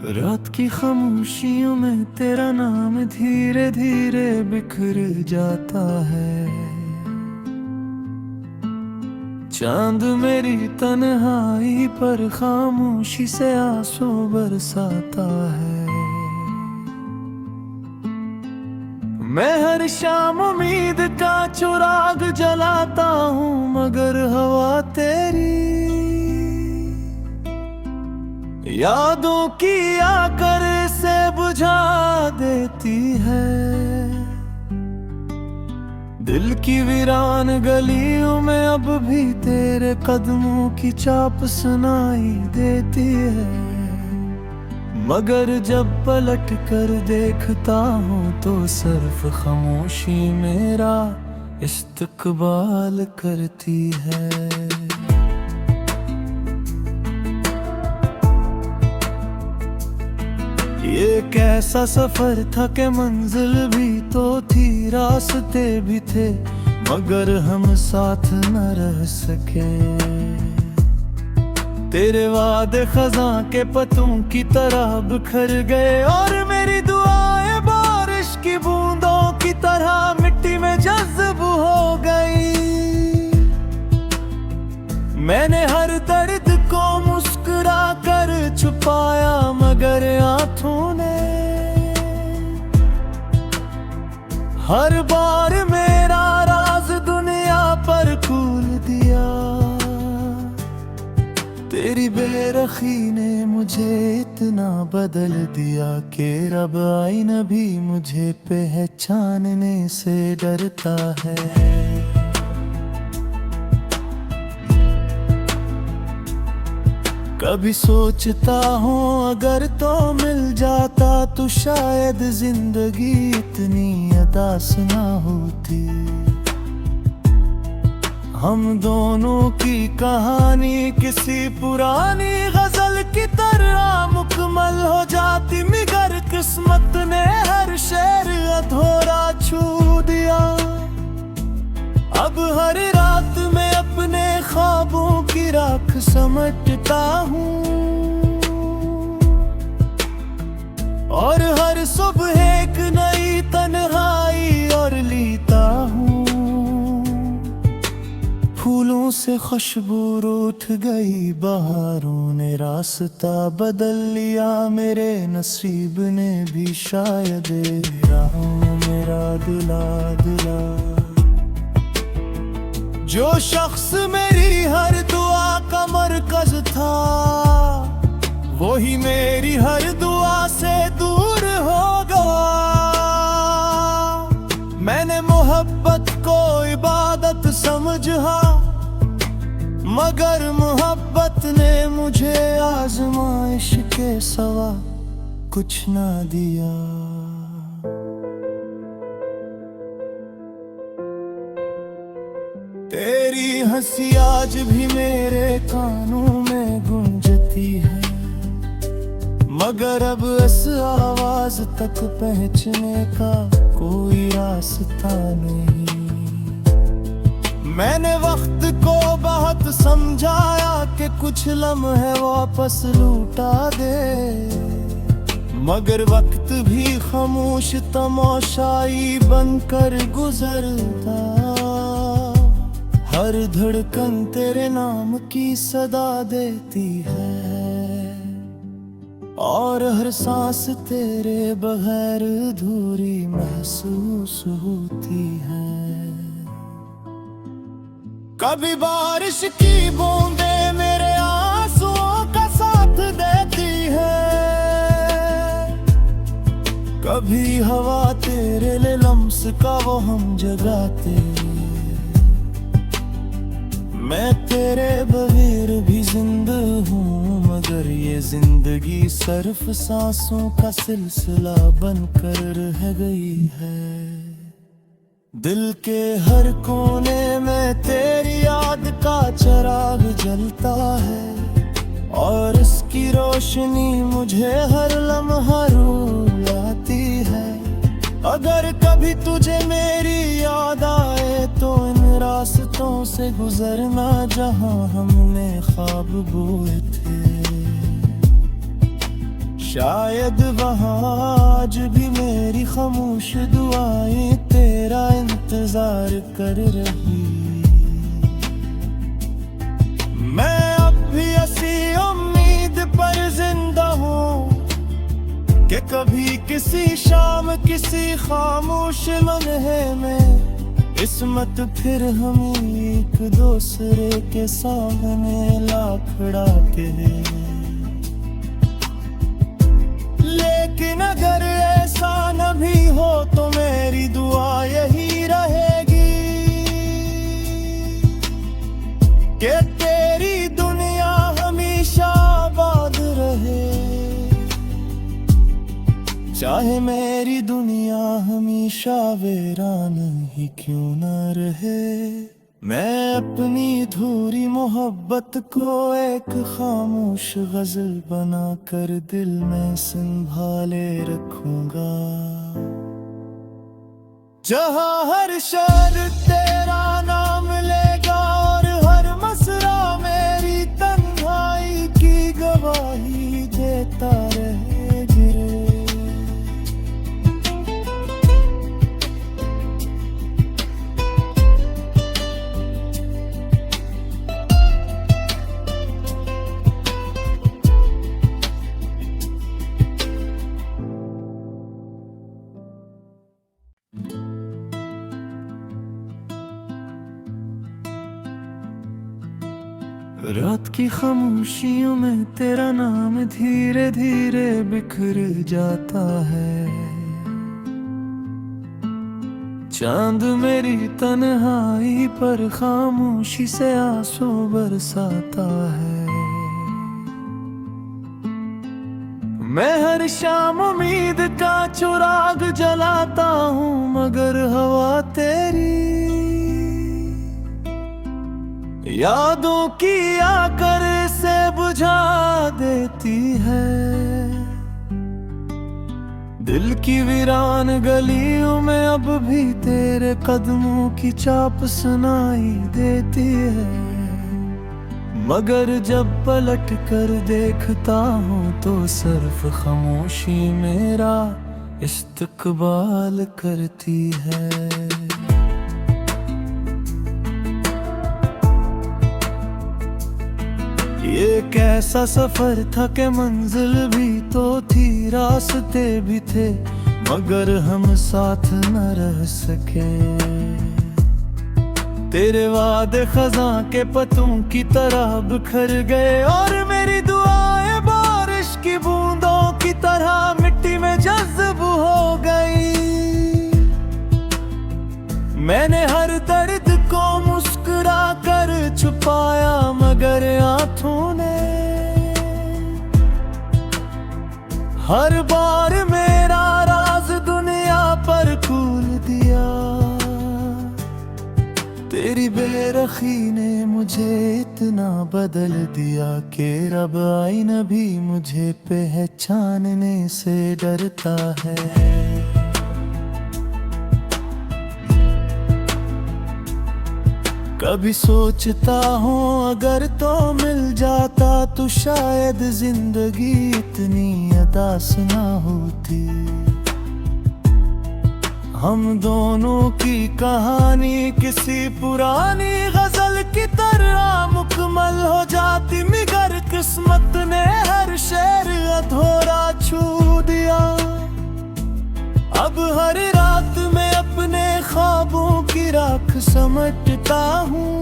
रात की खामोशियों में तेरा नाम धीरे धीरे बिखर जाता है। चांद मेरी तन्हाई पर खामोशी से आंसू बरसाता है। मैं हर शाम उम्मीद का चिराग जलाता हूँ, मगर हवा तेरी यादों की आकर से बुझा देती है। दिल की वीरान गलियों में अब भी तेरे कदमों की चाप सुनाई देती है। मगर जब पलट कर देखता हूँ तो सिर्फ खामोशी मेरा इस्तकबाल करती है। ये कैसा सफर था कि मंजिल भी तो थी, रास्ते भी थे, मगर हम साथ न रह सके। तेरे वादे खज़ां के पत्तों की तरह बिखर गए और मेरी दुआएं बारिश की बूंदों की तरह मिट्टी में जज़्ब हो गई। मैंने हर दर्द को मुस्कुरा कर छुपाया, मगर आँखों ने हर बार मेरा राज दुनिया पर खोल दिया। तेरी बेरखी ने मुझे इतना बदल दिया कि रब आईना भी मुझे पहचानने से डरता है। कभी सोचता हूँ अगर तो मिल जाता तो शायद जिंदगी इतनी अदास ना होती। हम दोनों की कहानी किसी पुरानी गजल की तरह मुकम्मल हो जाती, मगर किस्मत ने हर शेर अधूरा छू दिया। अब हर रात में अपने ख्वाबों की राख समेटता हूँ और हर सुबह एक नई तन्हाई और लीता हूँ। फूलों से खुशबू रूठ गई, बहारों ने रास्ता बदल लिया, मेरे नसीब ने भी शायद मेरा दिला दिला। जो शख्स मेरी हर दुआ का मरकज था, वही मेरी हर दुआ से दूर हो गया। मैंने मोहब्बत को इबादत समझा, मगर मोहब्बत ने मुझे आजमाइश के सिवा कुछ ना दिया। तेरी हंसी आज भी मेरे कानों में गूंजती है, मगर अब इस आवाज तक पहुंचने का कोई रास्ता नहीं। मैंने वक्त को बहुत समझाया कि कुछ लम्हे वापस लौटा दे, मगर वक्त भी खामोश तमाशाई बनकर गुजरता। हर धड़कन तेरे नाम की सदा देती है और हर सांस तेरे बगैर अधूरी महसूस होती है। कभी बारिश की बूंदें मेरे आंसुओं का साथ देती है, कभी हवा तेरे लिए लम्स का वो हम जगाते। मैं तेरे बगैर भी जिंदा हूँ, मगर ये जिंदगी सिर्फ सांसों का सिलसिला बनकर रह गई है। दिल के हर कोने में तेरी याद का चिराग जलता है और इसकी रोशनी मुझे हर लम्हा रुलाती है। अगर कभी तुझे मेरी याद आए तो इन रास्तों से गुजरना जहां हमने ख्वाब बोए थे। शायद वहाँ आज भी मेरी खामोश दुआएं तेरा इंतजार कर रही। मैं अब भी ऐसी उम्मीद पर जिंदा हूँ कि कभी किसी शाम किसी खामोश लम्हे में किस्मत फिर हमें एक दूसरे के सामने ला खड़ा के। लेकिन अगर ऐसा न भी हो तो मेरी दुआ यही रहेगी कि तेरी दुनिया हमेशा आबाद रहे। चाहे मेरी दुनिया हमेशा वीरान ही क्यों न रहे। मैं अपनी अधूरी मोहब्बत को एक खामोश गजल बना कर दिल में संभाले रखूंगा। जहाँ हर शहर तेरा नाम लेगा और हर मसरा मेरी तन्हाई की गवाही देता रहेगा। रात की खामोशियों में तेरा नाम धीरे धीरे बिखर जाता है। चांद मेरी तन्हाई पर खामोशी से आंसू बरसाता है। मैं हर शाम उम्मीद का चिराग जलाता हूँ मगर हवा तेरी यादों की आकर से बुझा देती है। दिल की वीरान गलियों में अब भी तेरे कदमों की चाप सुनाई देती है। मगर जब पलट कर देखता हूँ तो सिर्फ खामोशी मेरा इस्तकबाल करती है। ये कैसा सफर था कि मंजिल भी तो थी रास्ते भी थे मगर हम साथ न रह सके। तेरे वादे खज़ां के पत्तों की तरह बिखर गए और मेरी दुआएं बारिश की बूंदों की तरह मिट्टी में जज़्ब हो गई। मैंने हर दर्द को मुस्कुरा कर छुपाया मगर आंखों ने हर बार मेरा राज दुनिया पर खोल दिया। तेरी बेरखी ने मुझे इतना बदल दिया कि रब आईना भी मुझे पहचानने से डरता है। कभी सोचता हूँ अगर तो मिल जाता तो शायद जिंदगी इतनी अदास ना होती। हम दोनों की कहानी किसी पुरानी गजल की तरह मुकम्मल हो जाती मगर किस्मत ने हर शेर अधूरा छू दिया। अब हर रात में अपने ख्वाबों की राख समेटता हूँ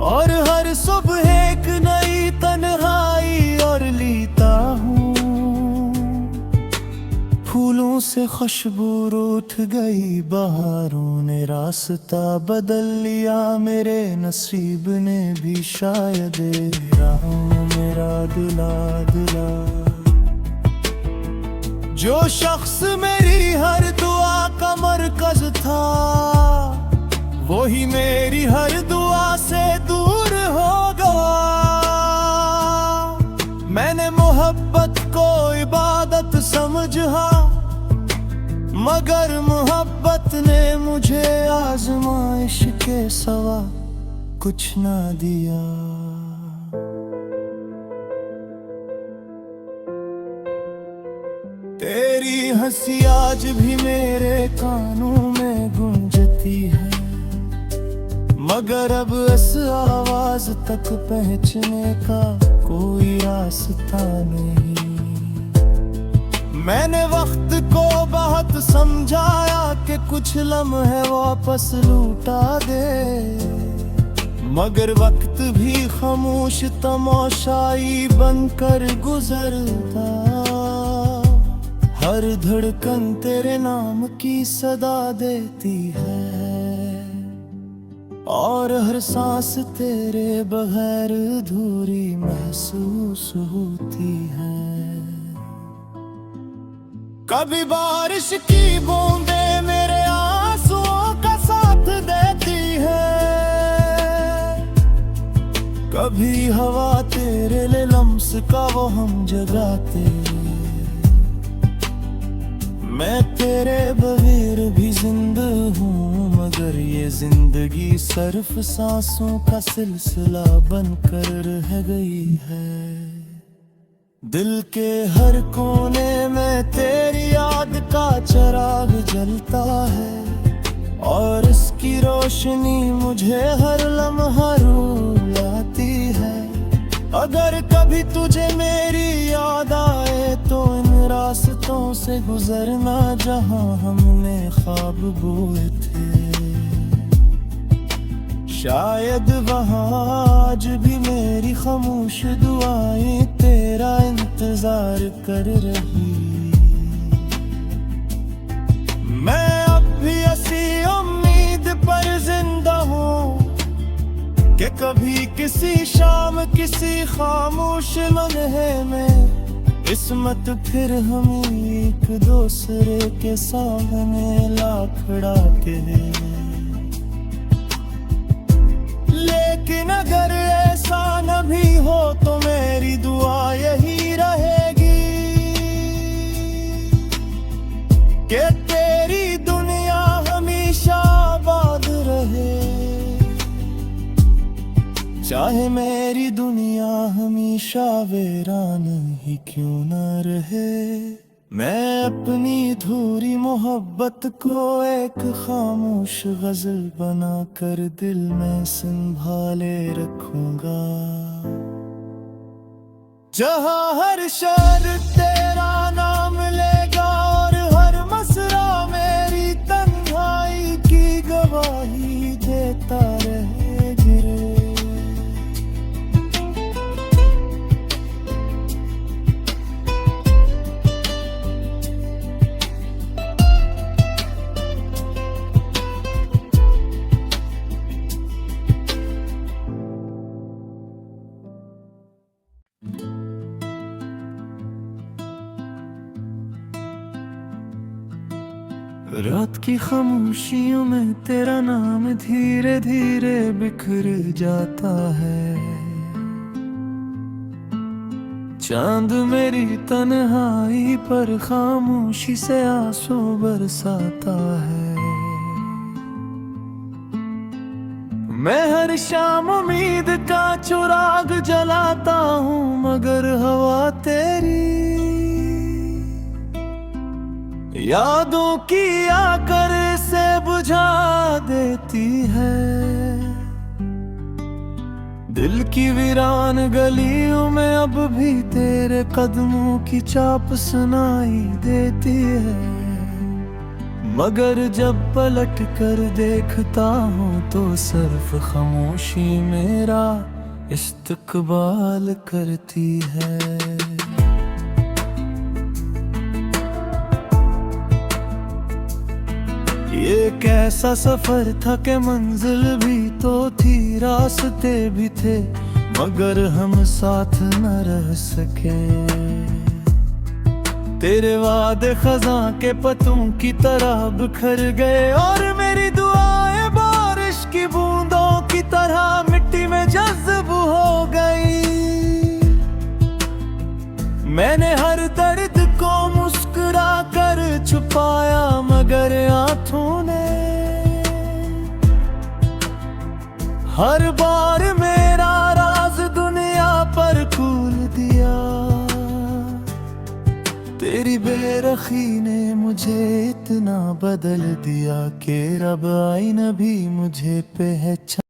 और हर सुबह एक नई तन्हाई और लीता हूँ। फूलों से खुशबू रूठ गई बहारों ने रास्ता बदल लिया मेरे नसीब ने भी शायद मेरा दिला दिला। जो शख्स मेरी हर दुआ का मरकज था वही मेरी हर दुआ से दूर हो गया। मैंने मोहब्बत को इबादत समझा मगर मोहब्बत ने मुझे आजमाइश के के सवा कुछ ना दिया। हंसी आज भी मेरे कानों में गूंजती है, मगर अब इस आवाज तक पहुंचने का कोई रास्ता नहीं। मैंने वक्त को बहुत समझाया कि कुछ लम्हे वापस लौटा दे, मगर वक्त भी खामोश तमाशाई बनकर गुजरता। हर धड़कन तेरे नाम की सदा देती है, और हर सांस तेरे बगैर अधूरी महसूस होती है। कभी बारिश की बूंदें मेरे आंसुओं का साथ देती है, कभी हवा तेरे लिए लम्स का वो हम जगाते। मैं तेरे बगैर भी जिंदा हूँ, मगर ये जिंदगी सिर्फ सांसों का सिलसिला बनकर रह गई है। दिल के हर कोने में तेरी याद का चिराग जलता है, और इसकी रोशनी मुझे हर लम्हा रुलाती है। अगर कभी तुझे मेरी याद आए तो इन रास्तों से गुजरना जहां हमने ख्वाब बोए थे। शायद वहां आज भी मेरी खामोश दुआएं तेरा इंतजार कर रही। मैं अब भी ऐसी उम्मीद पर जिंदा हूँ कि कभी किसी शाम किसी खामोश लम्हे में किस्मत फिर हमें एक दूसरे के सामने ला खड़ा के। लेकिन अगर ऐसा न भी हो तो मेरी दुआ यही रहेगी कि तेरी दुनिया हमेशा आबाद रहे। चाहे मेरी दुनिया हमेशा वीरान ही क्यों न रहे, मैं अपनी अधूरी मोहब्बत को एक खामोश गजल बनाकर दिल में संभाले रखूंगा। जहां हर शहर तेरा नाम लेगा और हर मसरा मेरी तन्हाई की गवाही देता रहे। रात की खामोशियों में तेरा नाम धीरे धीरे बिखर जाता है। चांद मेरी तन्हाई पर खामोशी से आंसू बरसाता है। मैं हर शाम उम्मीद का चिराग जलाता हूँ, मगर हवा तेरी यादों की आकर से बुझा देती है। दिल की वीरान गलियों में अब भी तेरे कदमों की चाप सुनाई देती है, मगर जब पलट कर देखता हूँ तो सिर्फ खामोशी मेरा इस्तकबाल करती है। ये कैसा सफर था कि मंजिल भी तो थी, रास्ते भी थे, मगर हम साथ न रह सके। तेरे वादे खज़ां के पत्तों की तरह बिखर गए, और मेरी दुआएं बारिश की बूंदों की तरह मिट्टी में जज़्ब हो गई। मैंने हर दर्द को मुस्कुरा कर छुपाया, मगर आंखों ने हर बार मेरा राज दुनिया पर खोल दिया। तेरी बेरखी ने मुझे इतना बदल दिया कि रब आईना भी मुझे पहचान